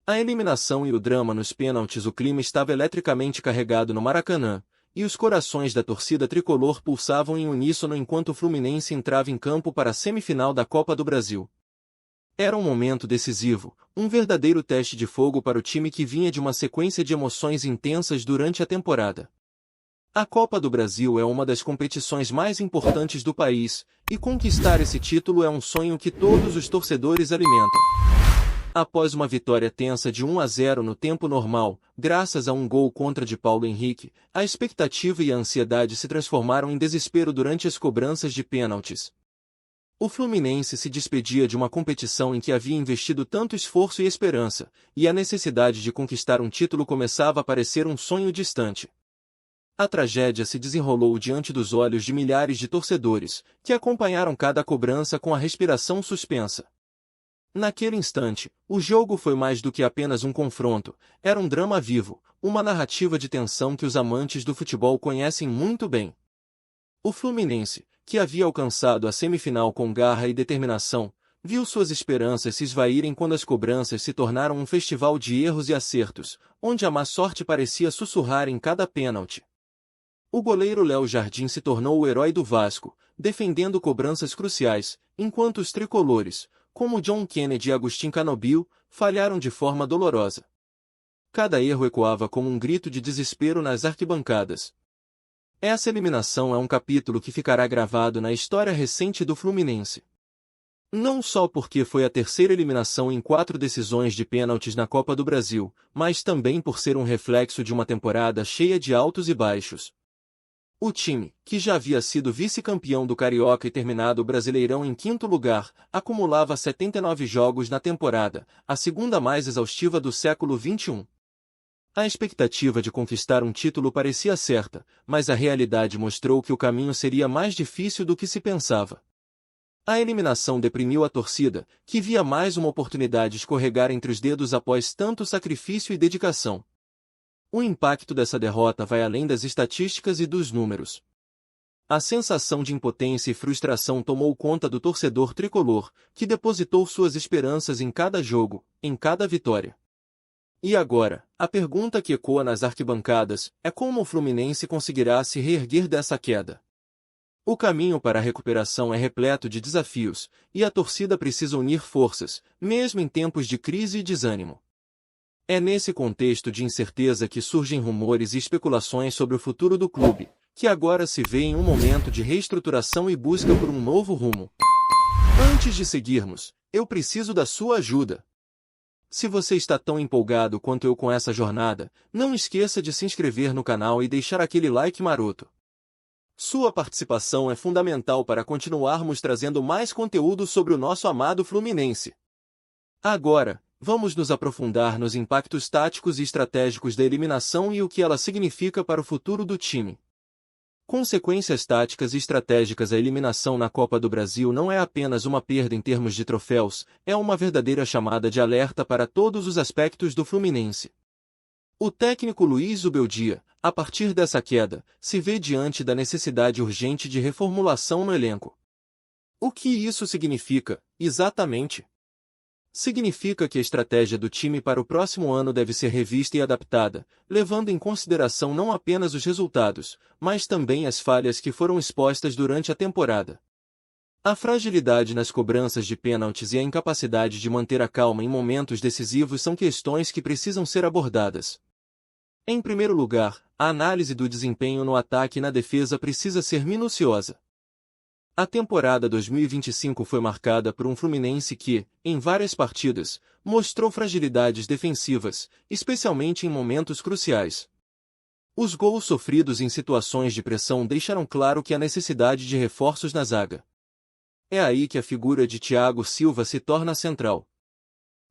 A eliminação e o drama nos pênaltis. O clima estava eletricamente carregado no Maracanã, e os corações da torcida tricolor pulsavam em uníssono enquanto o Fluminense entrava em campo para a semifinal da Copa do Brasil. Era um momento decisivo, um verdadeiro teste de fogo para o time que vinha de uma sequência de emoções intensas durante a temporada. A Copa do Brasil é uma das competições mais importantes do país, e conquistar esse título é um sonho que todos os torcedores alimentam. Após uma vitória tensa de 1-0 no tempo normal, graças a um gol contra de Paulo Henrique, a expectativa e a ansiedade se transformaram em desespero durante as cobranças de pênaltis. O Fluminense se despedia de uma competição em que havia investido tanto esforço e esperança, e a necessidade de conquistar um título começava a parecer um sonho distante. A tragédia se desenrolou diante dos olhos de milhares de torcedores, que acompanharam cada cobrança com a respiração suspensa. Naquele instante, o jogo foi mais do que apenas um confronto, era um drama vivo, uma narrativa de tensão que os amantes do futebol conhecem muito bem. O Fluminense, que havia alcançado a semifinal com garra e determinação, viu suas esperanças se esvaírem quando as cobranças se tornaram um festival de erros e acertos, onde a má sorte parecia sussurrar em cada pênalti. O goleiro Léo Jardim se tornou o herói do Vasco, defendendo cobranças cruciais, enquanto os tricolores, como John Kennedy e Agustin Canobio, falharam de forma dolorosa. Cada erro ecoava como um grito de desespero nas arquibancadas. Essa eliminação é um capítulo que ficará gravado na história recente do Fluminense. Não só porque foi a terceira eliminação em 4 decisões de pênaltis na Copa do Brasil, mas também por ser um reflexo de uma temporada cheia de altos e baixos. O time, que já havia sido vice-campeão do Carioca e terminado o Brasileirão em 5º lugar, acumulava 79 jogos na temporada, a segunda mais exaustiva do século XXI. A expectativa de conquistar um título parecia certa, mas a realidade mostrou que o caminho seria mais difícil do que se pensava. A eliminação deprimiu a torcida, que via mais uma oportunidade escorregar entre os dedos após tanto sacrifício e dedicação. O impacto dessa derrota vai além das estatísticas e dos números. A sensação de impotência e frustração tomou conta do torcedor tricolor, que depositou suas esperanças em cada jogo, em cada vitória. E agora, a pergunta que ecoa nas arquibancadas é como o Fluminense conseguirá se reerguer dessa queda. O caminho para a recuperação é repleto de desafios, e a torcida precisa unir forças, mesmo em tempos de crise e desânimo. É nesse contexto de incerteza que surgem rumores e especulações sobre o futuro do clube, que agora se vê em um momento de reestruturação e busca por um novo rumo. Antes de seguirmos, eu preciso da sua ajuda. Se você está tão empolgado quanto eu com essa jornada, não esqueça de se inscrever no canal e deixar aquele like maroto. Sua participação é fundamental para continuarmos trazendo mais conteúdo sobre o nosso amado Fluminense. Agora, vamos nos aprofundar nos impactos táticos e estratégicos da eliminação e o que ela significa para o futuro do time. Consequências táticas e estratégicas. A eliminação na Copa do Brasil não é apenas uma perda em termos de troféus, é uma verdadeira chamada de alerta para todos os aspectos do Fluminense. O técnico Luiz Zubeldia, a partir dessa queda, se vê diante da necessidade urgente de reformulação no elenco. O que isso significa, exatamente? Significa que a estratégia do time para o próximo ano deve ser revista e adaptada, levando em consideração não apenas os resultados, mas também as falhas que foram expostas durante a temporada. A fragilidade nas cobranças de pênaltis e a incapacidade de manter a calma em momentos decisivos são questões que precisam ser abordadas. Em primeiro lugar, a análise do desempenho no ataque e na defesa precisa ser minuciosa. A temporada 2025 foi marcada por um Fluminense que, em várias partidas, mostrou fragilidades defensivas, especialmente em momentos cruciais. Os gols sofridos em situações de pressão deixaram claro que há necessidade de reforços na zaga. É aí que a figura de Thiago Silva se torna central.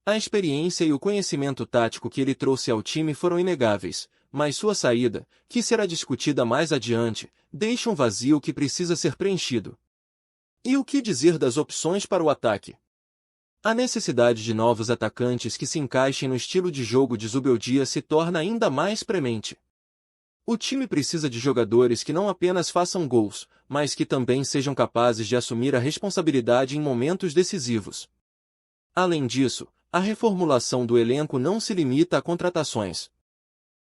A experiência e o conhecimento tático que ele trouxe ao time foram inegáveis, mas sua saída, que será discutida mais adiante, deixa um vazio que precisa ser preenchido. E o que dizer das opções para o ataque? A necessidade de novos atacantes que se encaixem no estilo de jogo de Zubeldia se torna ainda mais premente. O time precisa de jogadores que não apenas façam gols, mas que também sejam capazes de assumir a responsabilidade em momentos decisivos. Além disso, a reformulação do elenco não se limita a contratações.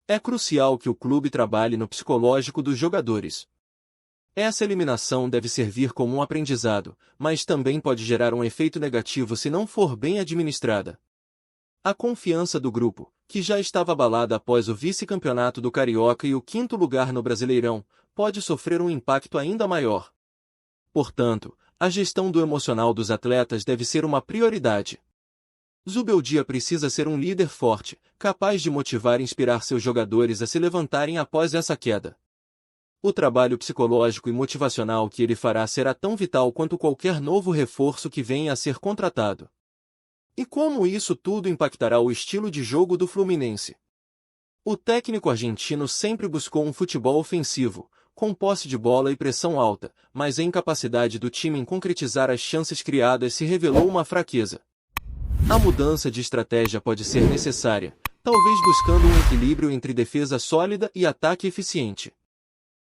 É crucial que o clube trabalhe no psicológico dos jogadores. Essa eliminação deve servir como um aprendizado, mas também pode gerar um efeito negativo se não for bem administrada. A confiança do grupo, que já estava abalada após o vice-campeonato do Carioca e o quinto lugar no Brasileirão, pode sofrer um impacto ainda maior. Portanto, a gestão do emocional dos atletas deve ser uma prioridade. Zubeldia precisa ser um líder forte, capaz de motivar e inspirar seus jogadores a se levantarem após essa queda. O trabalho psicológico e motivacional que ele fará será tão vital quanto qualquer novo reforço que venha a ser contratado. E como isso tudo impactará o estilo de jogo do Fluminense? O técnico argentino sempre buscou um futebol ofensivo, com posse de bola e pressão alta, mas a incapacidade do time em concretizar as chances criadas se revelou uma fraqueza. A mudança de estratégia pode ser necessária, talvez buscando um equilíbrio entre defesa sólida e ataque eficiente.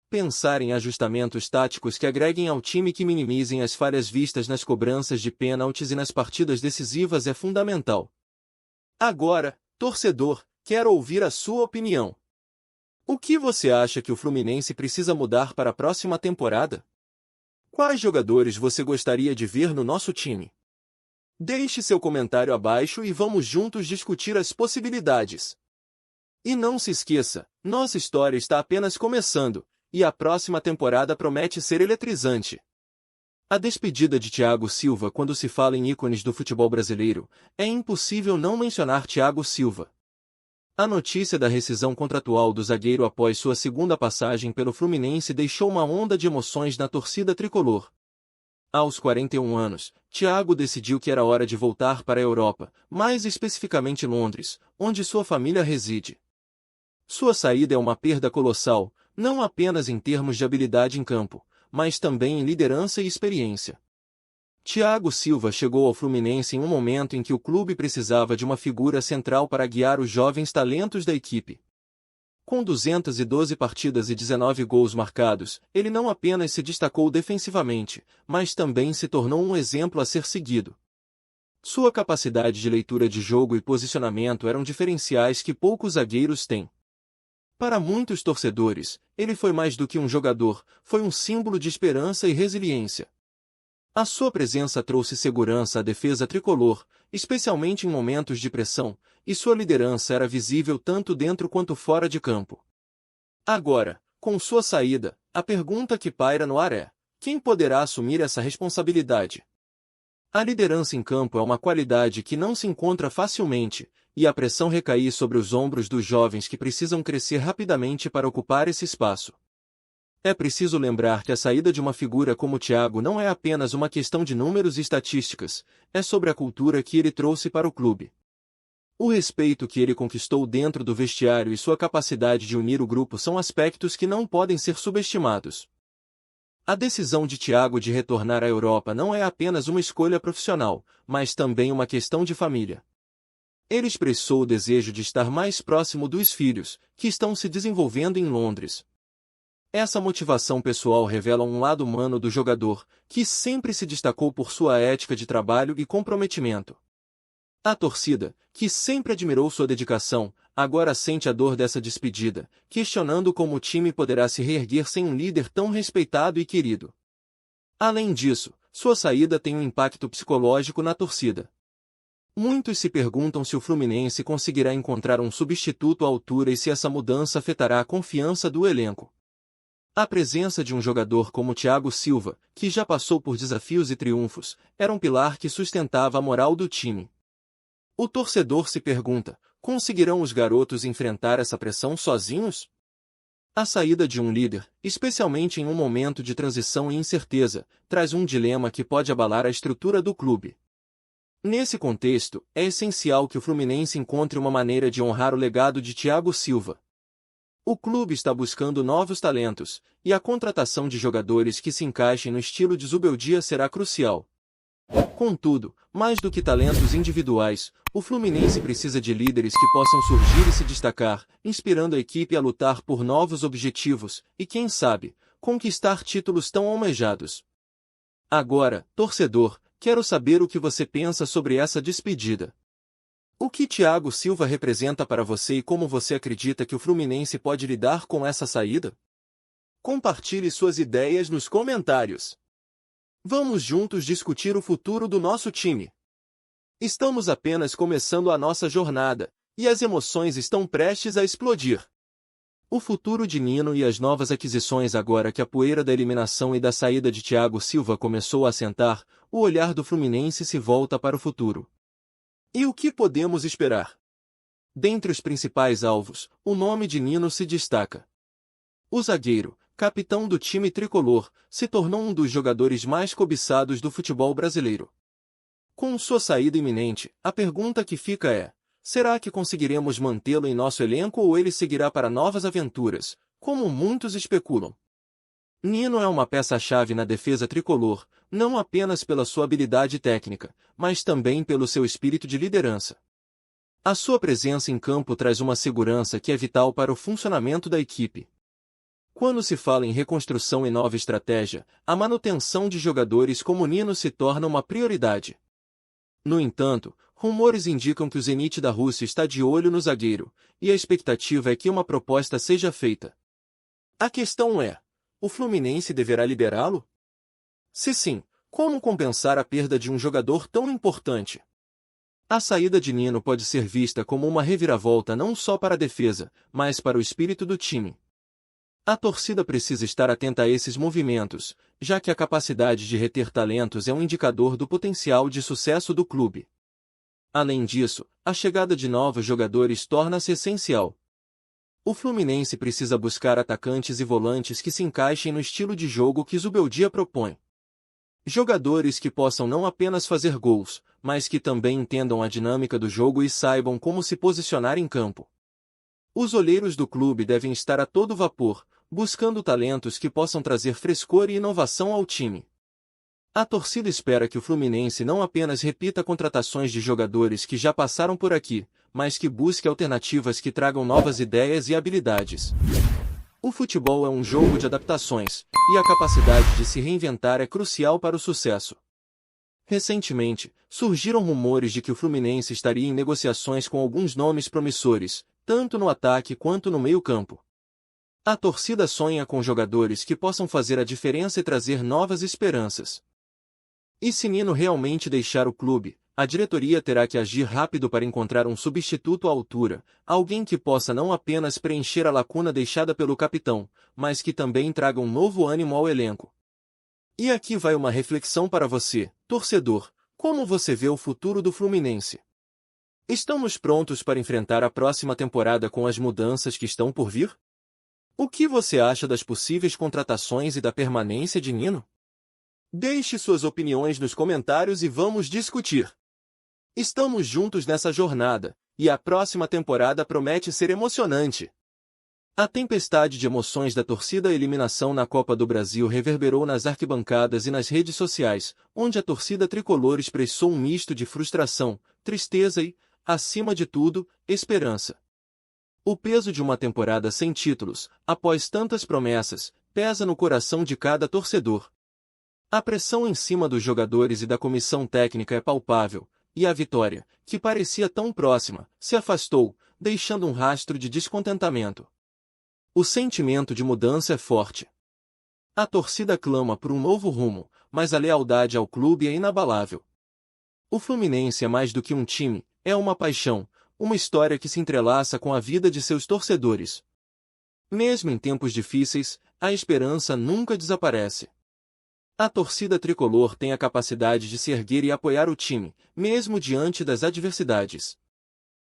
Pensar em ajustamentos táticos que agreguem ao time e que minimizem as falhas vistas nas cobranças de pênaltis e nas partidas decisivas é fundamental. Agora, torcedor, quero ouvir a sua opinião. O que você acha que o Fluminense precisa mudar para a próxima temporada? Quais jogadores você gostaria de ver no nosso time? Deixe seu comentário abaixo e vamos juntos discutir as possibilidades. E não se esqueça, nossa história está apenas começando, e a próxima temporada promete ser eletrizante. A despedida de Thiago Silva. Quando se fala em ícones do futebol brasileiro, é impossível não mencionar Thiago Silva. A notícia da rescisão contratual do zagueiro após sua segunda passagem pelo Fluminense deixou uma onda de emoções na torcida tricolor. Aos 41 anos, Thiago decidiu que era hora de voltar para a Europa, mais especificamente Londres, onde sua família reside. Sua saída é uma perda colossal, não apenas em termos de habilidade em campo, mas também em liderança e experiência. Thiago Silva chegou ao Fluminense em um momento em que o clube precisava de uma figura central para guiar os jovens talentos da equipe. Com 212 partidas e 19 gols marcados, ele não apenas se destacou defensivamente, mas também se tornou um exemplo a ser seguido. Sua capacidade de leitura de jogo e posicionamento eram diferenciais que poucos zagueiros têm. Para muitos torcedores, ele foi mais do que um jogador, foi um símbolo de esperança e resiliência. A sua presença trouxe segurança à defesa tricolor, especialmente em momentos de pressão, e sua liderança era visível tanto dentro quanto fora de campo. Agora, com sua saída, a pergunta que paira no ar é: quem poderá assumir essa responsabilidade? A liderança em campo é uma qualidade que não se encontra facilmente, e a pressão recai sobre os ombros dos jovens que precisam crescer rapidamente para ocupar esse espaço. É preciso lembrar que a saída de uma figura como Thiago não é apenas uma questão de números e estatísticas, é sobre a cultura que ele trouxe para o clube. O respeito que ele conquistou dentro do vestiário e sua capacidade de unir o grupo são aspectos que não podem ser subestimados. A decisão de Thiago de retornar à Europa não é apenas uma escolha profissional, mas também uma questão de família. Ele expressou o desejo de estar mais próximo dos filhos, que estão se desenvolvendo em Londres. Essa motivação pessoal revela um lado humano do jogador, que sempre se destacou por sua ética de trabalho e comprometimento. A torcida, que sempre admirou sua dedicação, agora sente a dor dessa despedida, questionando como o time poderá se reerguer sem um líder tão respeitado e querido. Além disso, sua saída tem um impacto psicológico na torcida. Muitos se perguntam se o Fluminense conseguirá encontrar um substituto à altura e se essa mudança afetará a confiança do elenco. A presença de um jogador como Thiago Silva, que já passou por desafios e triunfos, era um pilar que sustentava a moral do time. O torcedor se pergunta: conseguirão os garotos enfrentar essa pressão sozinhos? A saída de um líder, especialmente em um momento de transição e incerteza, traz um dilema que pode abalar a estrutura do clube. Nesse contexto, é essencial que o Fluminense encontre uma maneira de honrar o legado de Thiago Silva. O clube está buscando novos talentos, e a contratação de jogadores que se encaixem no estilo de Zubeldia será crucial. Contudo, mais do que talentos individuais, o Fluminense precisa de líderes que possam surgir e se destacar, inspirando a equipe a lutar por novos objetivos e, quem sabe, conquistar títulos tão almejados. Agora, torcedor, quero saber o que você pensa sobre essa despedida. O que Thiago Silva representa para você e como você acredita que o Fluminense pode lidar com essa saída? Compartilhe suas ideias nos comentários. Vamos juntos discutir o futuro do nosso time. Estamos apenas começando a nossa jornada, e as emoções estão prestes a explodir. O futuro de Nino e as novas aquisições agora que a poeira da eliminação e da saída de Thiago Silva começou a assentar, o olhar do Fluminense se volta para o futuro. E o que podemos esperar? Dentre os principais alvos, o nome de Nino se destaca. O zagueiro, capitão do time tricolor, se tornou um dos jogadores mais cobiçados do futebol brasileiro. Com sua saída iminente, a pergunta que fica é: será que conseguiremos mantê-lo em nosso elenco ou ele seguirá para novas aventuras, como muitos especulam? Nino é uma peça-chave na defesa tricolor, não apenas pela sua habilidade técnica, mas também pelo seu espírito de liderança. A sua presença em campo traz uma segurança que é vital para o funcionamento da equipe. Quando se fala em reconstrução e nova estratégia, a manutenção de jogadores como Nino se torna uma prioridade. No entanto, rumores indicam que o Zenit da Rússia está de olho no zagueiro, e a expectativa é que uma proposta seja feita. A questão é: o Fluminense deverá liberá-lo? Se sim, como compensar a perda de um jogador tão importante? A saída de Nino pode ser vista como uma reviravolta não só para a defesa, mas para o espírito do time. A torcida precisa estar atenta a esses movimentos, já que a capacidade de reter talentos é um indicador do potencial de sucesso do clube. Além disso, a chegada de novos jogadores torna-se essencial. O Fluminense precisa buscar atacantes e volantes que se encaixem no estilo de jogo que Zubeldia propõe. Jogadores que possam não apenas fazer gols, mas que também entendam a dinâmica do jogo e saibam como se posicionar em campo. Os olheiros do clube devem estar a todo vapor, buscando talentos que possam trazer frescor e inovação ao time. A torcida espera que o Fluminense não apenas repita contratações de jogadores que já passaram por aqui, mas que busque alternativas que tragam novas ideias e habilidades. O futebol é um jogo de adaptações, e a capacidade de se reinventar é crucial para o sucesso. Recentemente, surgiram rumores de que o Fluminense estaria em negociações com alguns nomes promissores, tanto no ataque quanto no meio-campo. A torcida sonha com jogadores que possam fazer a diferença e trazer novas esperanças. E se Nino realmente deixar o clube, a diretoria terá que agir rápido para encontrar um substituto à altura, alguém que possa não apenas preencher a lacuna deixada pelo capitão, mas que também traga um novo ânimo ao elenco. E aqui vai uma reflexão para você, torcedor: como você vê o futuro do Fluminense? Estamos prontos para enfrentar a próxima temporada com as mudanças que estão por vir? O que você acha das possíveis contratações e da permanência de Nino? Deixe suas opiniões nos comentários e vamos discutir. Estamos juntos nessa jornada, e a próxima temporada promete ser emocionante. A tempestade de emoções da torcida à eliminação na Copa do Brasil reverberou nas arquibancadas e nas redes sociais, onde a torcida tricolor expressou um misto de frustração, tristeza e, acima de tudo, esperança. O peso de uma temporada sem títulos, após tantas promessas, pesa no coração de cada torcedor. A pressão em cima dos jogadores e da comissão técnica é palpável, e a vitória, que parecia tão próxima, se afastou, deixando um rastro de descontentamento. O sentimento de mudança é forte. A torcida clama por um novo rumo, mas a lealdade ao clube é inabalável. O Fluminense é mais do que um time, é uma paixão, uma história que se entrelaça com a vida de seus torcedores. Mesmo em tempos difíceis, a esperança nunca desaparece. A torcida tricolor tem a capacidade de se erguer e apoiar o time, mesmo diante das adversidades.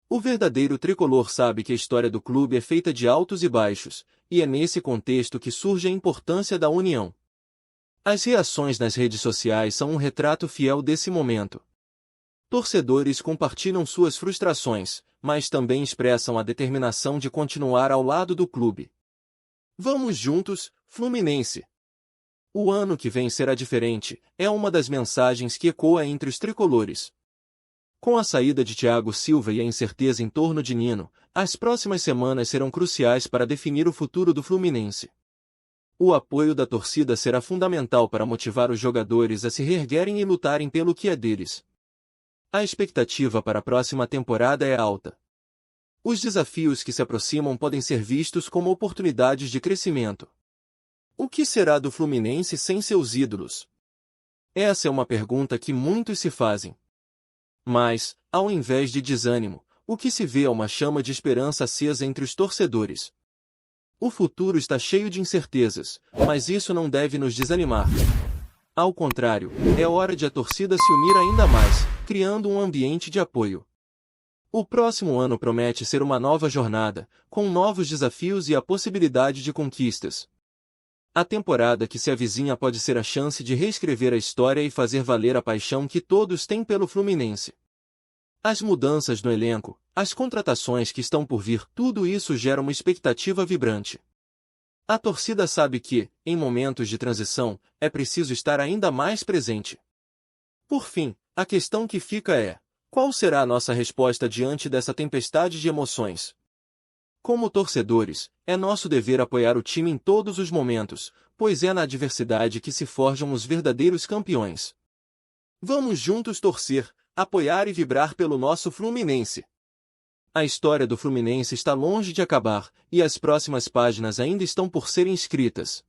O verdadeiro tricolor sabe que a história do clube é feita de altos e baixos, e é nesse contexto que surge a importância da união. As reações nas redes sociais são um retrato fiel desse momento. Torcedores compartilham suas frustrações, mas também expressam a determinação de continuar ao lado do clube. Vamos juntos, Fluminense! O ano que vem será diferente, é uma das mensagens que ecoa entre os tricolores. Com a saída de Thiago Silva e a incerteza em torno de Nino, as próximas semanas serão cruciais para definir o futuro do Fluminense. O apoio da torcida será fundamental para motivar os jogadores a se reerguerem e lutarem pelo que é deles. A expectativa para a próxima temporada é alta. Os desafios que se aproximam podem ser vistos como oportunidades de crescimento. O que será do Fluminense sem seus ídolos? Essa é uma pergunta que muitos se fazem. Mas, ao invés de desânimo, o que se vê é uma chama de esperança acesa entre os torcedores. O futuro está cheio de incertezas, mas isso não deve nos desanimar. Ao contrário, é hora de a torcida se unir ainda mais, criando um ambiente de apoio. O próximo ano promete ser uma nova jornada, com novos desafios e a possibilidade de conquistas. A temporada que se avizinha pode ser a chance de reescrever a história e fazer valer a paixão que todos têm pelo Fluminense. As mudanças no elenco, as contratações que estão por vir, tudo isso gera uma expectativa vibrante. A torcida sabe que, em momentos de transição, é preciso estar ainda mais presente. Por fim, a questão que fica é: qual será a nossa resposta diante dessa tempestade de emoções? Como torcedores, é nosso dever apoiar o time em todos os momentos, pois é na adversidade que se forjam os verdadeiros campeões. Vamos juntos torcer, apoiar e vibrar pelo nosso Fluminense. A história do Fluminense está longe de acabar, e as próximas páginas ainda estão por serem escritas.